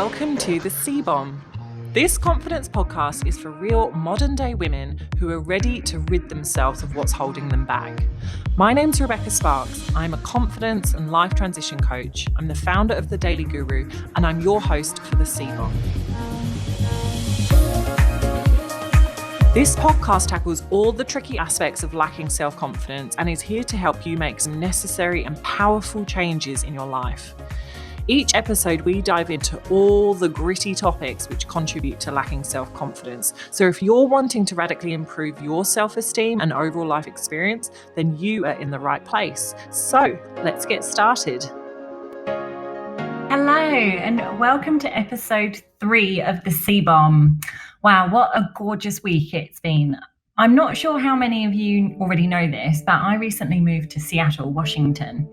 Welcome to the Cbomb. This confidence podcast is for real modern day women who are ready to rid themselves of what's holding them back. My name's Rebecca Sparks. I'm a confidence and life transition coach. I'm the founder of The Daily Guru, and I'm your host for the Cbomb. This podcast tackles all the tricky aspects of lacking self-confidence and is here to help you make some necessary and powerful changes in your life. Each episode, we dive into all the gritty topics which contribute to lacking self-confidence. So if you're wanting to radically improve your self-esteem and overall life experience, then you are in the right place. So let's get started. Hello, and welcome to episode 3 of the Cbomb. Wow, what a gorgeous week it's been. I'm not sure how many of you already know this, but I recently moved to Seattle, Washington.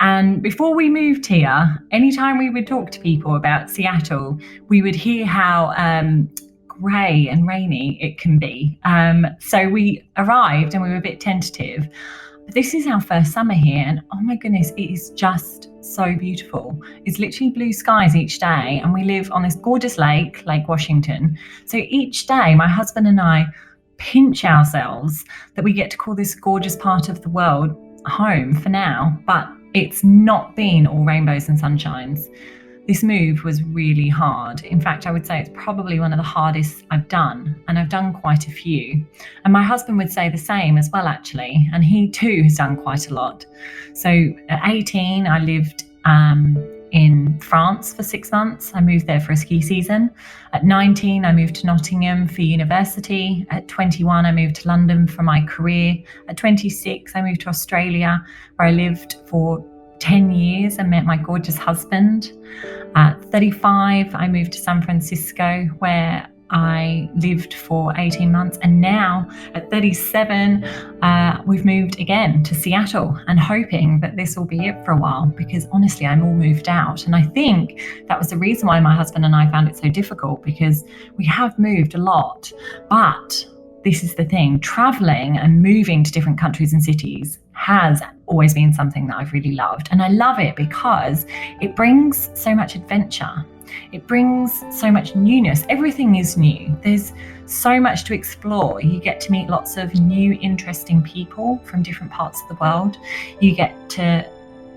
And before we moved here, anytime we would talk to people about Seattle, we would hear how grey and rainy it can be. So we arrived and we were a bit tentative. But this is our first summer here, and oh my goodness, it is just so beautiful. It's literally blue skies each day, and we live on this gorgeous lake, Lake Washington. So each day, my husband and I pinch ourselves that we get to call this gorgeous part of the world home for now, but it's not been all rainbows and sunshines. This move was really hard. In fact, I would say it's probably one of the hardest I've done, and I've done quite a few. And my husband would say the same as well, actually, and he too has done quite a lot. So at 18, I lived in France for 6 months. I moved there for a ski season. At 19, I moved to Nottingham for university. At 21, I moved to London for my career. At 26, I moved to Australia, where I lived for 10 years and met my gorgeous husband. At 35, I moved to San Francisco, where I lived for 18 months. And now at 37, we've moved again to Seattle, and hoping that this will be it for a while, because honestly, I'm all moved out. And I think that was the reason why my husband and I found it so difficult, because we have moved a lot. But this is the thing, traveling and moving to different countries and cities has always been something that I've really loved. And I love it because it brings so much adventure. It brings so much newness. Everything is new. There's so much to explore. You get to meet lots of new, interesting people from different parts of the world. You get to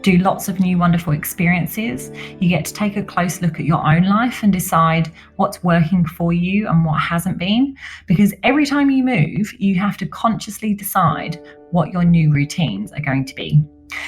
do lots of new, wonderful experiences. You get to take a close look at your own life and decide what's working for you and what hasn't been. Because every time you move, you have to consciously decide what your new routines are going to be.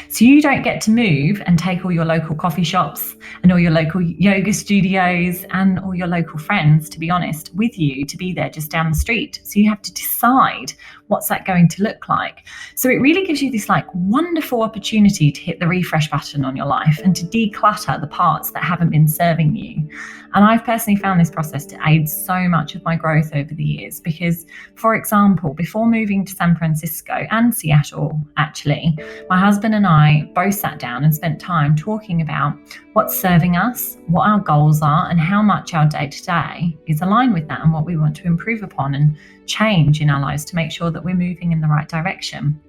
So you don't get to move and take all your local coffee shops and all your local yoga studios and all your local friends, to be honest, with you to be there just down the street. So you have to decide what's that going to look like. So it really gives you this wonderful opportunity to hit the refresh button on your life and to declutter the parts that haven't been serving you. And I've personally found this process to aid so much of my growth over the years, because, for example, before moving to San Francisco and Seattle, actually, my husband and I both sat down and spent time talking about what's serving us, what our goals are, and how much our day-to-day is aligned with that and what we want to improve upon and change in our lives to make sure that we're moving in the right direction.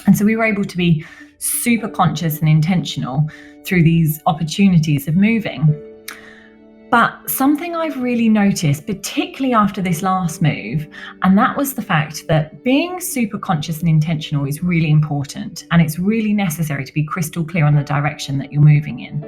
And so we were able to be super conscious and intentional through these opportunities of moving. But something I've really noticed, particularly after this last move, and that was the fact that being super conscious and intentional is really important, and it's really necessary to be crystal clear on the direction that you're moving in.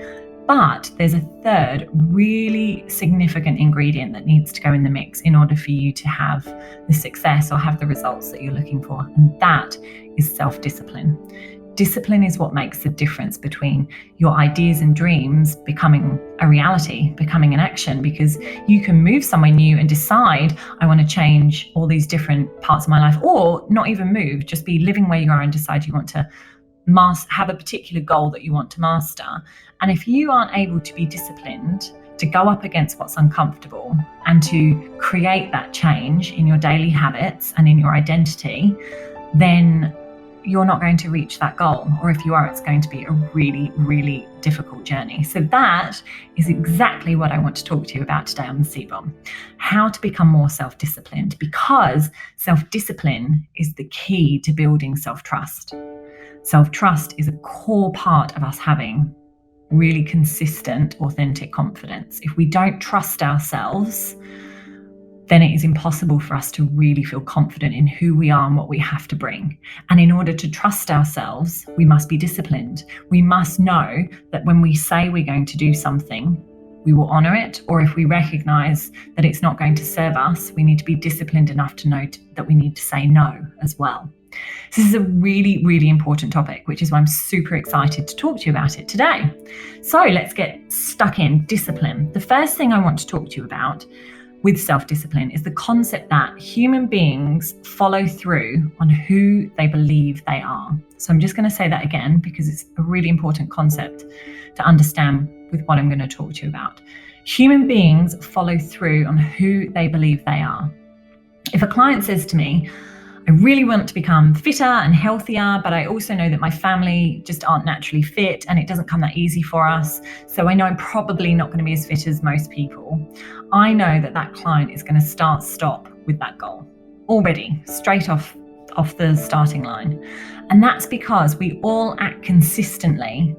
But there's a third really significant ingredient that needs to go in the mix in order for you to have the success or have the results that you're looking for, and that is self-discipline. Discipline is what makes the difference between your ideas and dreams becoming a reality, becoming an action, because you can move somewhere new and decide, I want to change all these different parts of my life, or not even move, just be living where you are and decide you want to have a particular goal that you want to master. And if you aren't able to be disciplined to go up against what's uncomfortable and to create that change in your daily habits and in your identity, then you're not going to reach that goal. Or if you are, it's going to be a really, really difficult journey. So that is exactly what I want to talk to you about today on the Cbomb. How to become more self-disciplined, because self-discipline is the key to building self-trust. Self-trust is a core part of us having really consistent, authentic confidence. If we don't trust ourselves, then it is impossible for us to really feel confident in who we are and what we have to bring. And in order to trust ourselves, we must be disciplined. We must know that when we say we're going to do something, we will honor it, or if we recognize that it's not going to serve us, we need to be disciplined enough to know that we need to say no as well. This is a really, really important topic, which is why I'm super excited to talk to you about it today. So let's get stuck in. Discipline. The first thing I want to talk to you about with self-discipline is the concept that human beings follow through on who they believe they are. So I'm just going to say that again because it's a really important concept to understand with what I'm going to talk to you about. Human beings follow through on who they believe they are. If a client says to me, I really want to become fitter and healthier, but I also know that my family just aren't naturally fit and it doesn't come that easy for us. So I know I'm probably not going to be as fit as most people. I know that that client is going to stop with that goal already, straight off the starting line. And that's because we all act consistently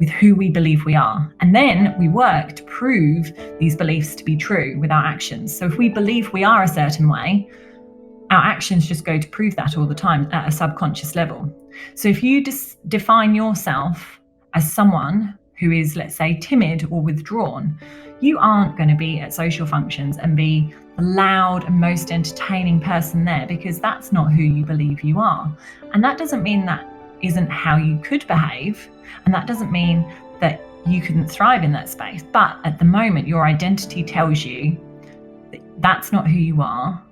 with who we believe we are. And then we work to prove these beliefs to be true with our actions. So if we believe we are a certain way, our actions just go to prove that all the time at a subconscious level. So if you define yourself as someone who is, let's say, timid or withdrawn, you aren't going to be at social functions and be the loud and most entertaining person there, because that's not who you believe you are. And that doesn't mean that isn't how you could behave. And that doesn't mean that you couldn't thrive in that space. But at the moment, your identity tells you that that's not who you are.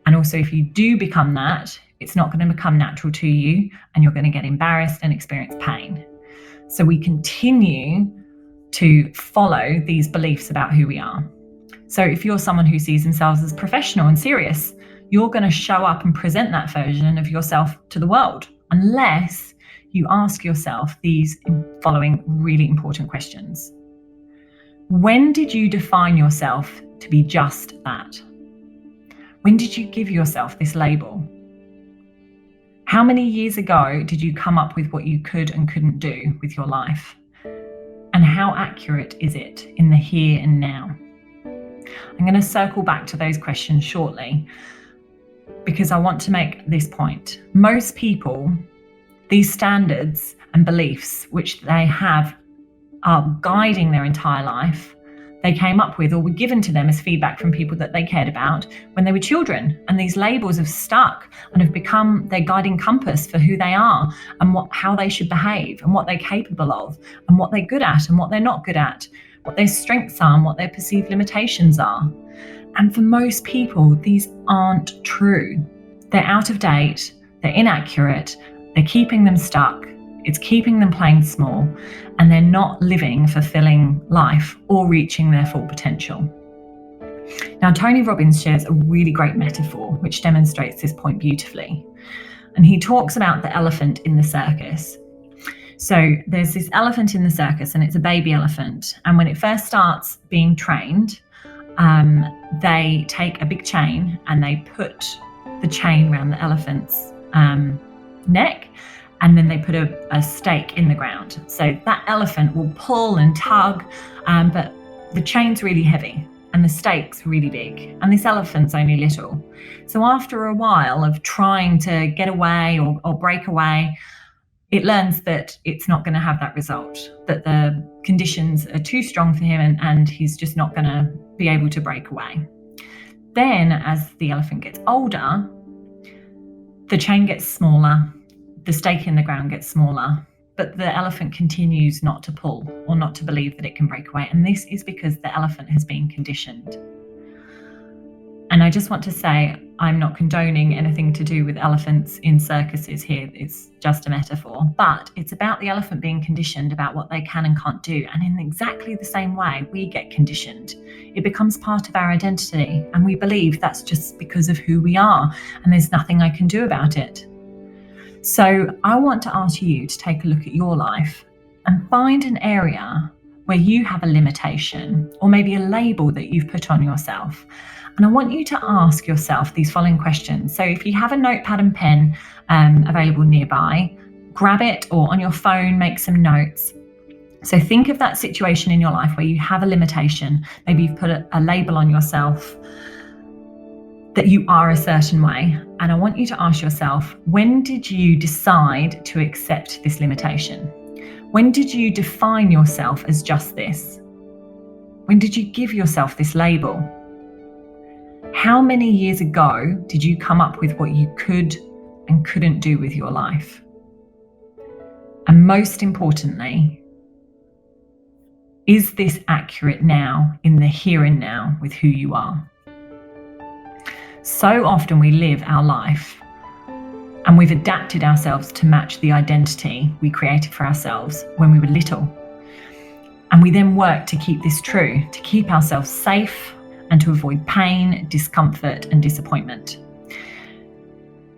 And also, if you do become that, it's not going to become natural to you and you're going to get embarrassed and experience pain. So we continue to follow these beliefs about who we are. So if you're someone who sees themselves as professional and serious, you're going to show up and present that version of yourself to the world, unless you ask yourself these following really important questions. When did you define yourself to be just that? When did you give yourself this label? How many years ago did you come up with what you could and couldn't do with your life? And how accurate is it in the here and now? I'm going to circle back to those questions shortly because I want to make this point. Most people, these standards and beliefs which they have are guiding their entire life, they came up with or were given to them as feedback from people that they cared about when they were children. And these labels have stuck and have become their guiding compass for who they are and how they should behave and what they're capable of and what they're good at and what they're not good at, what their strengths are and what their perceived limitations are. And for most people, these aren't true. They're out of date, they're inaccurate, they're keeping them stuck. It's keeping them playing small, and they're not living a fulfilling life or reaching their full potential. Now, Tony Robbins shares a really great metaphor which demonstrates this point beautifully. And he talks about the elephant in the circus. So there's this elephant in the circus, and it's a baby elephant. And when it first starts being trained, they take a big chain and they put the chain around the elephant's neck. And then they put a stake in the ground. So that elephant will pull and tug, but the chain's really heavy and the stake's really big. And this elephant's only little. So after a while of trying to get away or break away, it learns that it's not going to have that result, that the conditions are too strong for him and he's just not going to be able to break away. Then as the elephant gets older, the chain gets smaller, the stake in the ground gets smaller, but the elephant continues not to pull or not to believe that it can break away. And this is because the elephant has been conditioned. And I just want to say, I'm not condoning anything to do with elephants in circuses here. It's just a metaphor, but it's about the elephant being conditioned about what they can and can't do. And in exactly the same way, we get conditioned. It becomes part of our identity, and we believe that's just because of who we are, and there's nothing I can do about it. So I want to ask you to take a look at your life and find an area where you have a limitation or maybe a label that you've put on yourself. And I want you to ask yourself these following questions. So if you have a notepad and pen available nearby, grab it, or on your phone, make some notes So think of that situation in your life where you have a limitation. Maybe you've put a label on yourself that you are a certain way. And I want you to ask yourself, when did you decide to accept this limitation? When did you define yourself as just this? When did you give yourself this label? How many years ago did you come up with what you could and couldn't do with your life? And most importantly, is this accurate now, in the here and now, with who you are? So often we live our life and we've adapted ourselves to match the identity we created for ourselves when we were little. And we then work to keep this true, to keep ourselves safe and to avoid pain, discomfort, and disappointment.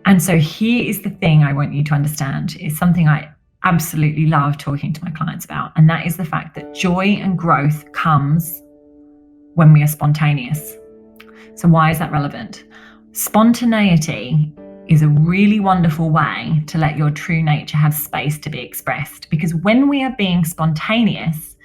And so here is the thing I want you to understand. It's something I absolutely love talking to my clients about. And that is the fact that joy and growth comes when we are spontaneous. So why is that relevant? Spontaneity is a really wonderful way to let your true nature have space to be expressed. Because when we are being spontaneous,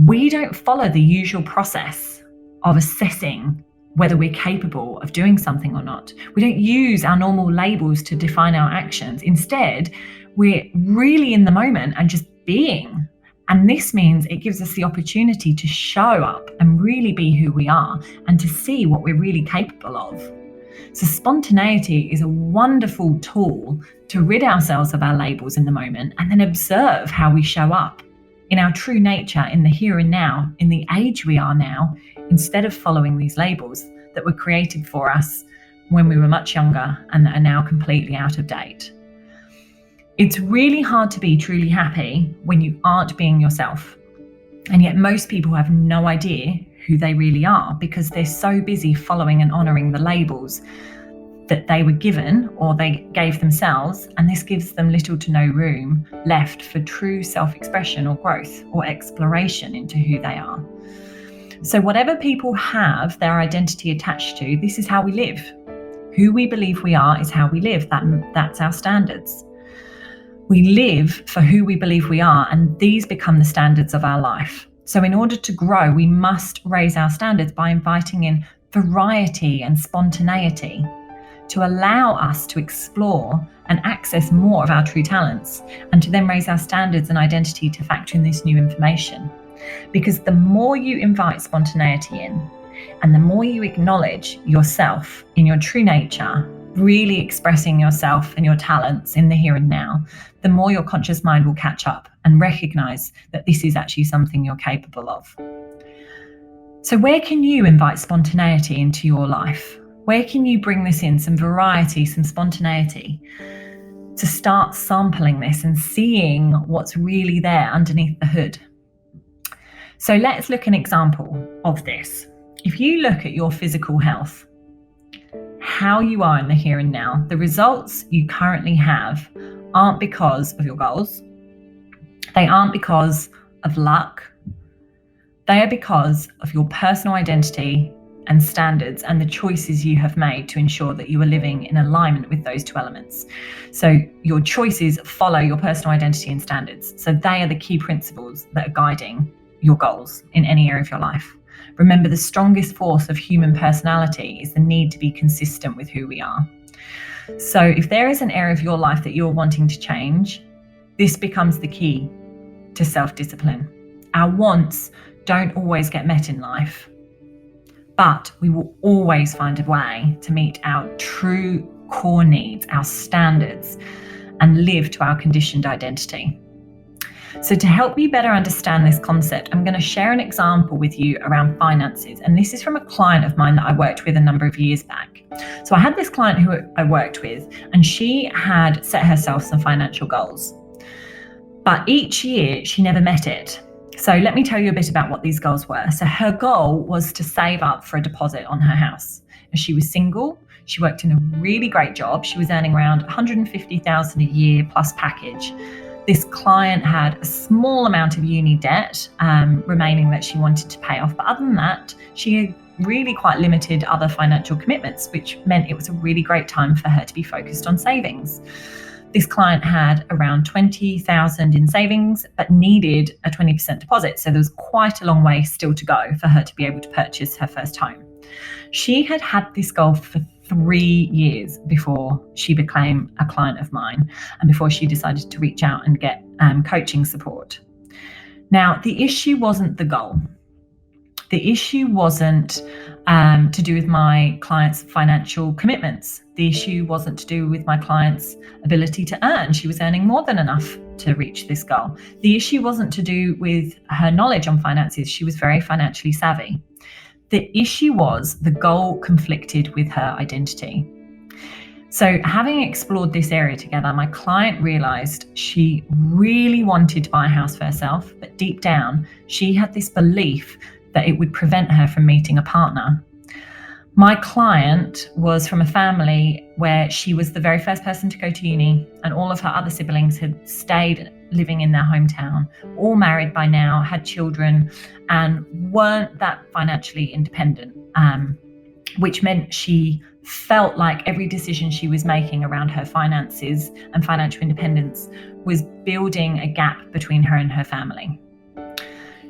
we don't follow the usual process of assessing whether we're capable of doing something or not. We don't use our normal labels to define our actions. Instead, we're really in the moment and just being. And this means it gives us the opportunity to show up and really be who we are and to see what we're really capable of. So spontaneity is a wonderful tool to rid ourselves of our labels in the moment and then observe how we show up in our true nature, in the here and now, in the age we are now, instead of following these labels that were created for us when we were much younger and that are now completely out of date. It's really hard to be truly happy when you aren't being yourself. And yet most people have no idea who they really are because they're so busy following and honouring the labels that they were given or they gave themselves, and this gives them little to no room left for true self-expression or growth or exploration into who they are. So whatever people have their identity attached to, this is how we live. Who we believe we are is how we live. That's our standards. We live for who we believe we are, and these become the standards of our life. So in order to grow, we must raise our standards by inviting in variety and spontaneity to allow us to explore and access more of our true talents, and to then raise our standards and identity to factor in this new information. Because the more you invite spontaneity in, and the more you acknowledge yourself in your true nature, really expressing yourself and your talents in the here and now, the more your conscious mind will catch up and recognize that this is actually something you're capable of. So where can you invite spontaneity into your life? Where can you bring this in, some variety, some spontaneity, to start sampling this and seeing what's really there underneath the hood? So let's look at an example of this. If you look at your physical health, how you are in the here and now, the results you currently have aren't because of your goals. They aren't because of luck. They are because of your personal identity and standards and the choices you have made to ensure that you are living in alignment with those two elements. So your choices follow your personal identity and standards. So they are the key principles that are guiding your goals in any area of your life. Remember, the strongest force of human personality is the need to be consistent with who we are. So if there is an area of your life that you're wanting to change, this becomes the key to self-discipline. Our wants don't always get met in life, but we will always find a way to meet our true core needs, our standards, and live to our conditioned identity. So to help you better understand this concept, I'm going to share an example with you around finances. And this is from a client of mine that I worked with a number of years back. So I had this client who I worked with, and she had set herself some financial goals. But each year she never met it. So let me tell you a bit about what these goals were. So her goal was to save up for a deposit on her house. She was single. She worked in a really great job. She was earning around $150,000 a year plus package. This client had a small amount of uni debt remaining that she wanted to pay off. But other than that, she had really quite limited other financial commitments, which meant it was a really great time for her to be focused on savings. This client had around 20,000 in savings, but needed a 20% deposit. So there was quite a long way still to go for her to be able to purchase her first home. She had had this goal for 3 years before she became a client of mine and before she decided to reach out and get coaching support. Now, the issue wasn't the goal. The issue wasn't to do with my client's financial commitments. The issue wasn't to do with my client's ability to earn. She was earning more than enough to reach this goal. The issue wasn't to do with her knowledge on finances. She was very financially savvy. The issue was the goal conflicted with her identity. So having explored this area together, my client realized she really wanted to buy a house for herself, but deep down, she had this belief that it would prevent her from meeting a partner. My client was from a family where she was the very first person to go to uni, and all of her other siblings had stayed living in their hometown, all married by now, had children, and weren't that financially independent, which meant she felt like every decision she was making around her finances and financial independence was building a gap between her and her family.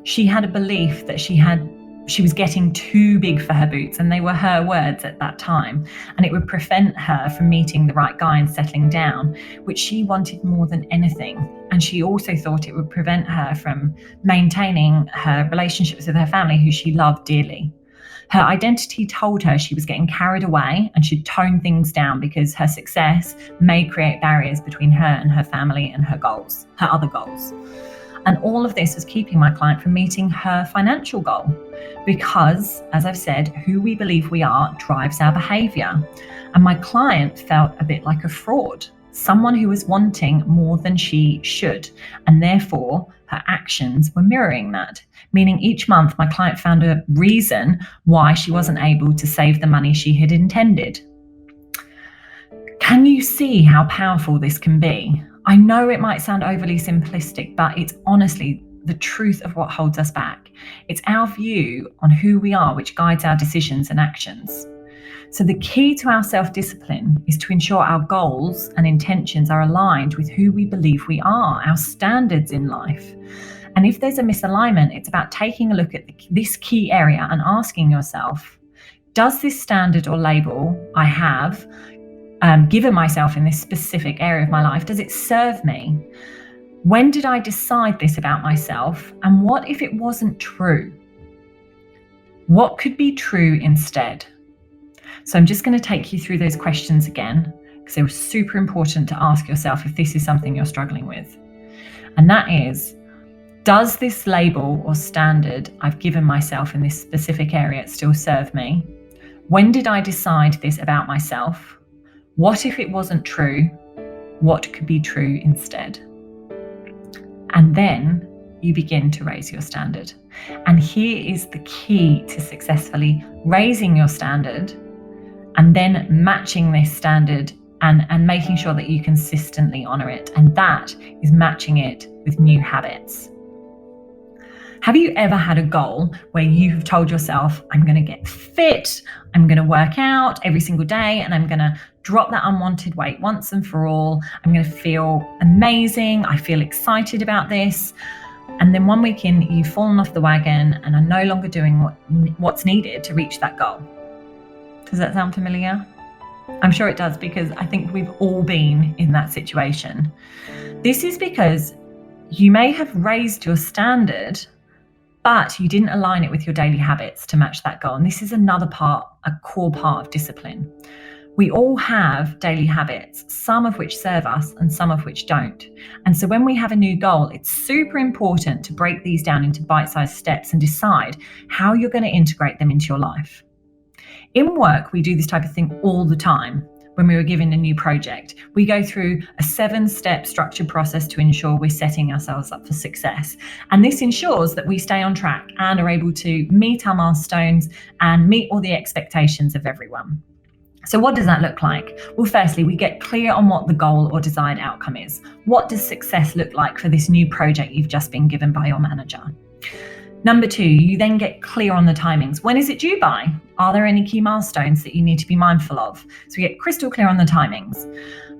She had a belief that she was getting too big for her boots, and they were her words at that time, and it would prevent her from meeting the right guy and settling down, which she wanted more than anything. And she also thought it would prevent her from maintaining her relationships with her family, who she loved dearly. Her identity told her she was getting carried away and should tone things down because her success may create barriers between her and her family and her goals, her other goals. And all of this was keeping my client from meeting her financial goal because, as I've said, who we believe we are drives our behavior. And my client felt a bit like a fraud, someone who was wanting more than she should. And therefore, her actions were mirroring that, meaning each month my client found a reason why she wasn't able to save the money she had intended. Can you see how powerful this can be? I know it might sound overly simplistic, but it's honestly the truth of what holds us back. It's our view on who we are which guides our decisions and actions. So the key to our self-discipline is to ensure our goals and intentions are aligned with who we believe we are, our standards in life. And if there's a misalignment, it's about taking a look at this key area and asking yourself, does this standard or label I have given myself in this specific area of my life, does it serve me? When did I decide this about myself? And what if it wasn't true? What could be true instead? So I'm just going to take you through those questions again, because they were super important to ask yourself if this is something you're struggling with. And that is, does this label or standard I've given myself in this specific area still serve me? When did I decide this about myself? What if it wasn't true? What could be true instead? And then you begin to raise your standard. And here is the key to successfully raising your standard and then matching this standard and making sure that you consistently honor it. And that is matching it with new habits. Have you ever had a goal where you've told yourself, I'm going to get fit, I'm going to work out every single day, and I'm going to drop that unwanted weight once and for all. I'm going to feel amazing. I feel excited about this. And then 1 week in, you've fallen off the wagon and are no longer doing what's needed to reach that goal. Does that sound familiar? I'm sure it does, because I think we've all been in that situation. This is because you may have raised your standard, but you didn't align it with your daily habits to match that goal. And this is another part, a core part of discipline. We all have daily habits, some of which serve us and some of which don't. And so when we have a new goal, it's super important to break these down into bite-sized steps and decide how you're going to integrate them into your life. In work, we do this type of thing all the time. When we were given a new project, we go through a 7-step structured process to ensure we're setting ourselves up for success. And this ensures that we stay on track and are able to meet our milestones and meet all the expectations of everyone. So what does that look like? Well, firstly, we get clear on what the goal or desired outcome is. What does success look like for this new project you've just been given by your manager? Number 2, you then get clear on the timings. When is it due by? Are there any key milestones that you need to be mindful of? So we get crystal clear on the timings.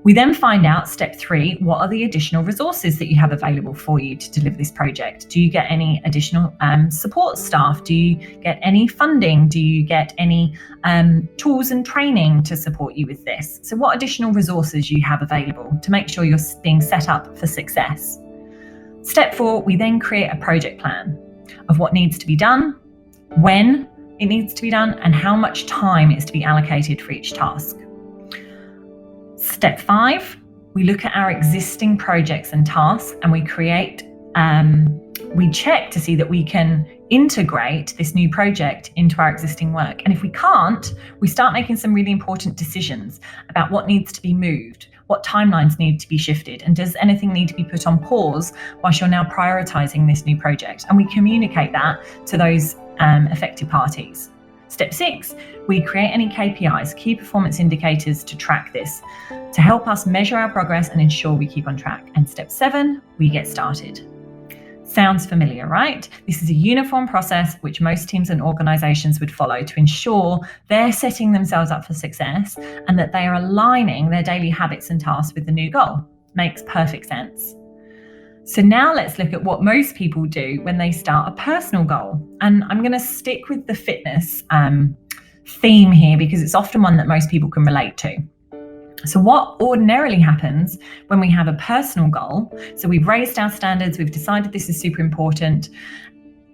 We then find out, step 3, what are the additional resources that you have available for you to deliver this project? Do you get any additional support staff? Do you get any funding? Do you get any tools and training to support you with this? So what additional resources you have available to make sure you're being set up for success? Step 4, we then create a project plan of what needs to be done, when it needs to be done, and how much time is to be allocated for each task. Step 5, we look at our existing projects and tasks and we check to see that we can integrate this new project into our existing work. And if we can't, we start making some really important decisions about what needs to be moved, what timelines need to be shifted, and does anything need to be put on pause whilst you're now prioritizing this new project. And we communicate that to those affected parties. Step 6, we create any KPIs, key performance indicators, to track this, to help us measure our progress and ensure we keep on track. And step 7, we get started. Sounds familiar, right? This is a uniform process which most teams and organizations would follow to ensure they're setting themselves up for success and that they are aligning their daily habits and tasks with the new goal. Makes perfect sense. So now let's look at what most people do when they start a personal goal. And I'm going to stick with the fitness theme here because it's often one that most people can relate to. So what ordinarily happens when we have a personal goal, so we've raised our standards, we've decided this is super important,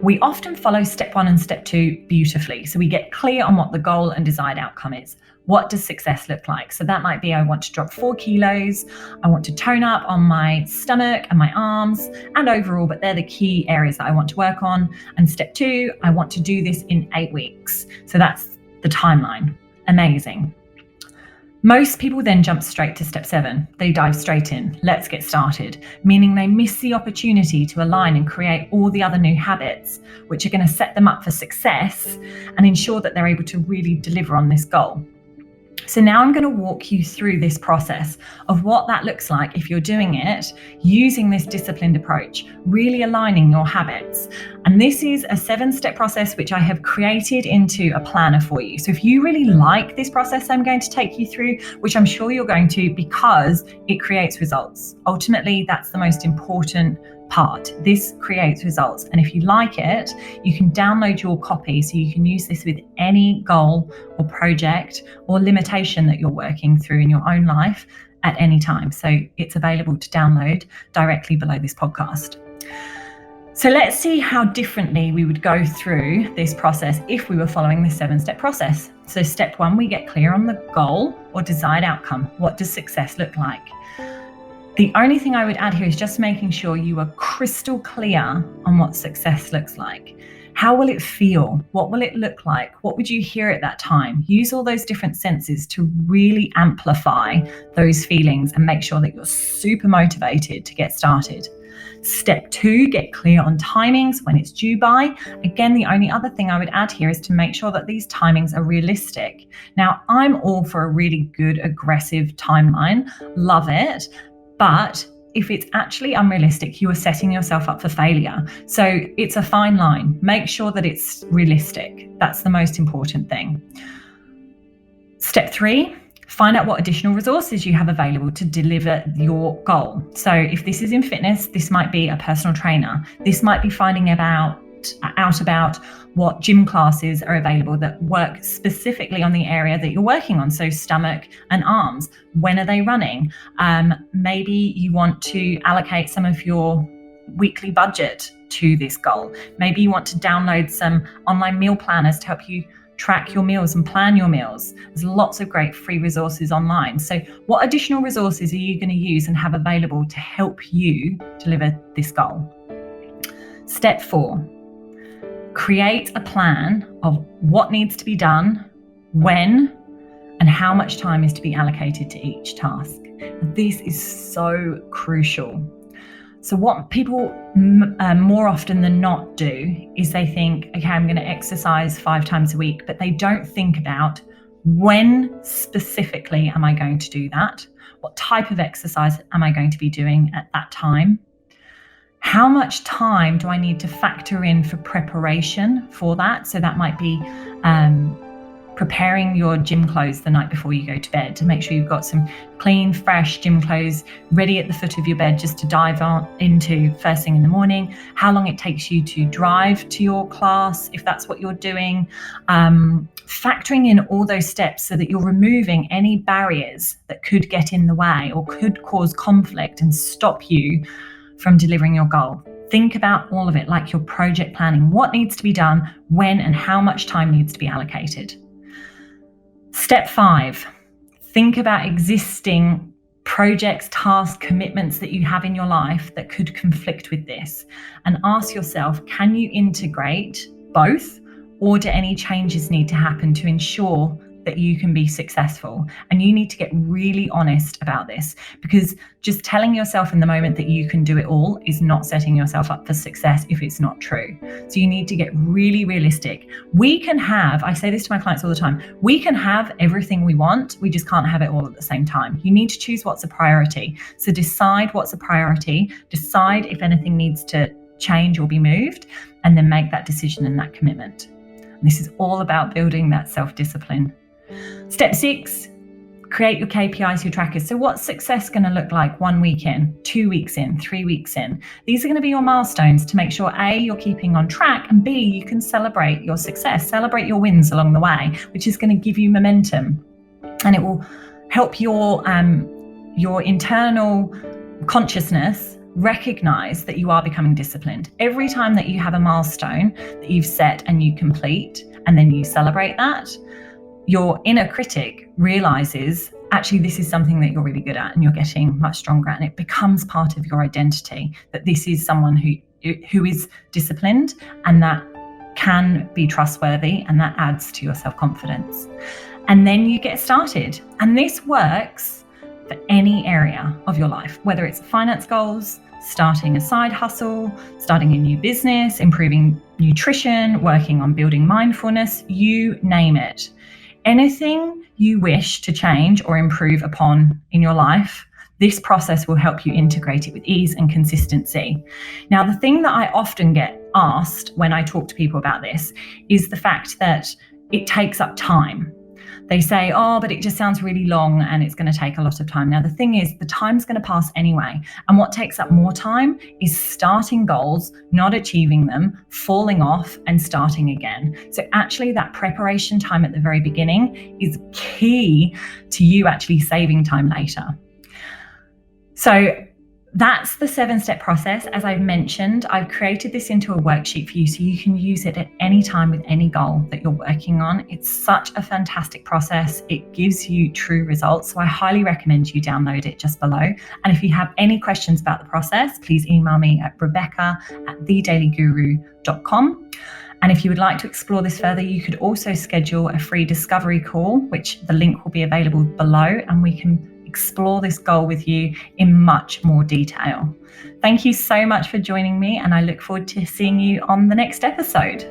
we often follow step 1 and step 2 beautifully. So we get clear on what the goal and desired outcome is. What does success look like? So that might be, I want to drop 4 kilos, I want to tone up on my stomach and my arms and overall, but they're the key areas that I want to work on. And step 2, I want to do this in 8 weeks. So that's the timeline. Amazing. Most people then jump straight to step 7. They dive straight in. Let's get started, meaning they miss the opportunity to align and create all the other new habits, which are going to set them up for success and ensure that they're able to really deliver on this goal. So now I'm going to walk you through this process of what that looks like if you're doing it using this disciplined approach, really aligning your habits. And this is a 7-step process which I have created into a planner for you. So if you really like this process I'm going to take you through, which I'm sure you're going to because it creates results. Ultimately, that's the most important part. This creates results. And if you like it, you can download your copy so you can use this with any goal or project or limitation that you're working through in your own life at any time. So it's available to download directly below this podcast. So let's see how differently we would go through this process if we were following the 7-step process. So step 1, we get clear on the goal or desired outcome. What does success look like? The only thing I would add here is just making sure you are crystal clear on what success looks like. How will it feel? What will it look like? What would you hear at that time? Use all those different senses to really amplify those feelings and make sure that you're super motivated to get started. Step 2, get clear on timings, when it's due by. Again, the only other thing I would add here is to make sure that these timings are realistic. Now, I'm all for a really good, aggressive timeline. Love it. But if it's actually unrealistic, you are setting yourself up for failure. So it's a fine line. Make sure that it's realistic. That's the most important thing. Step 3, find out what additional resources you have available to deliver your goal. So if this is in fitness, this might be a personal trainer. This might be finding out about what gym classes are available that work specifically on the area that you're working on. So stomach and arms. When are they running? Maybe you want to allocate some of your weekly budget to this goal. Maybe you want to download some online meal planners to help you track your meals and plan your meals. There's lots of great free resources online. So what additional resources are you going to use and have available to help you deliver this goal? Step 4. Create a plan of what needs to be done, when, and how much time is to be allocated to each task. This is so crucial. So what people more often than not do is they think, okay, I'm going to exercise 5 times a week, but they don't think about when specifically am I going to do that? What type of exercise am I going to be doing at that time? How much time do I need to factor in for preparation for that? So that might be preparing your gym clothes the night before you go to bed to make sure you've got some clean, fresh gym clothes ready at the foot of your bed just to dive on into first thing in the morning, how long it takes you to drive to your class, if that's what you're doing, factoring in all those steps so that you're removing any barriers that could get in the way or could cause conflict and stop you from delivering your goal. Think about all of it like your project planning. What needs to be done, when, and how much time needs to be allocated. Step 5, think about existing projects, tasks, commitments that you have in your life that could conflict with this, and ask yourself, can you integrate both, or do any changes need to happen to ensure that you can be successful? And you need to get really honest about this, because just telling yourself in the moment that you can do it all is not setting yourself up for success if it's not true. So you need to get really realistic. We can have, I say this to my clients all the time, we can have everything we want, we just can't have it all at the same time. You need to choose what's a priority. So decide what's a priority, decide if anything needs to change or be moved, and then make that decision and that commitment. And this is all about building that self-discipline. Step 6, create your KPIs, your trackers. So what's success going to look like 1 week in, 2 weeks in, 3 weeks in? These are going to be your milestones to make sure A, you're keeping on track, and B, you can celebrate your success, celebrate your wins along the way, which is going to give you momentum. And it will help your internal consciousness recognize that you are becoming disciplined. Every time that you have a milestone that you've set and you complete, and then you celebrate that, your inner critic realizes, actually, this is something that you're really good at and you're getting much stronger at, and it becomes part of your identity, that this is someone who is disciplined and that can be trustworthy, and that adds to your self-confidence. And then you get started. And this works for any area of your life, whether it's finance goals, starting a side hustle, starting a new business, improving nutrition, working on building mindfulness, you name it. Anything you wish to change or improve upon in your life, this process will help you integrate it with ease and consistency. Now, the thing that I often get asked when I talk to people about this is the fact that it takes up time. They say, oh, but it just sounds really long and it's going to take a lot of time. Now, the thing is, the time's going to pass anyway. And what takes up more time is starting goals, not achieving them, falling off and starting again. So actually that preparation time at the very beginning is key to you actually saving time later. So that's the 7-step process. As I've mentioned, I've created this into a worksheet for you so you can use it at any time with any goal that you're working on. It's such a fantastic process. It gives you true results. So I highly recommend you download it just below. And if you have any questions about the process, please email me at rebecca@thedailyguru.com. And if you would like to explore this further, you could also schedule a free discovery call, which the link will be available below, and we can explore this goal with you in much more detail. Thank you so much for joining me, and I look forward to seeing you on the next episode.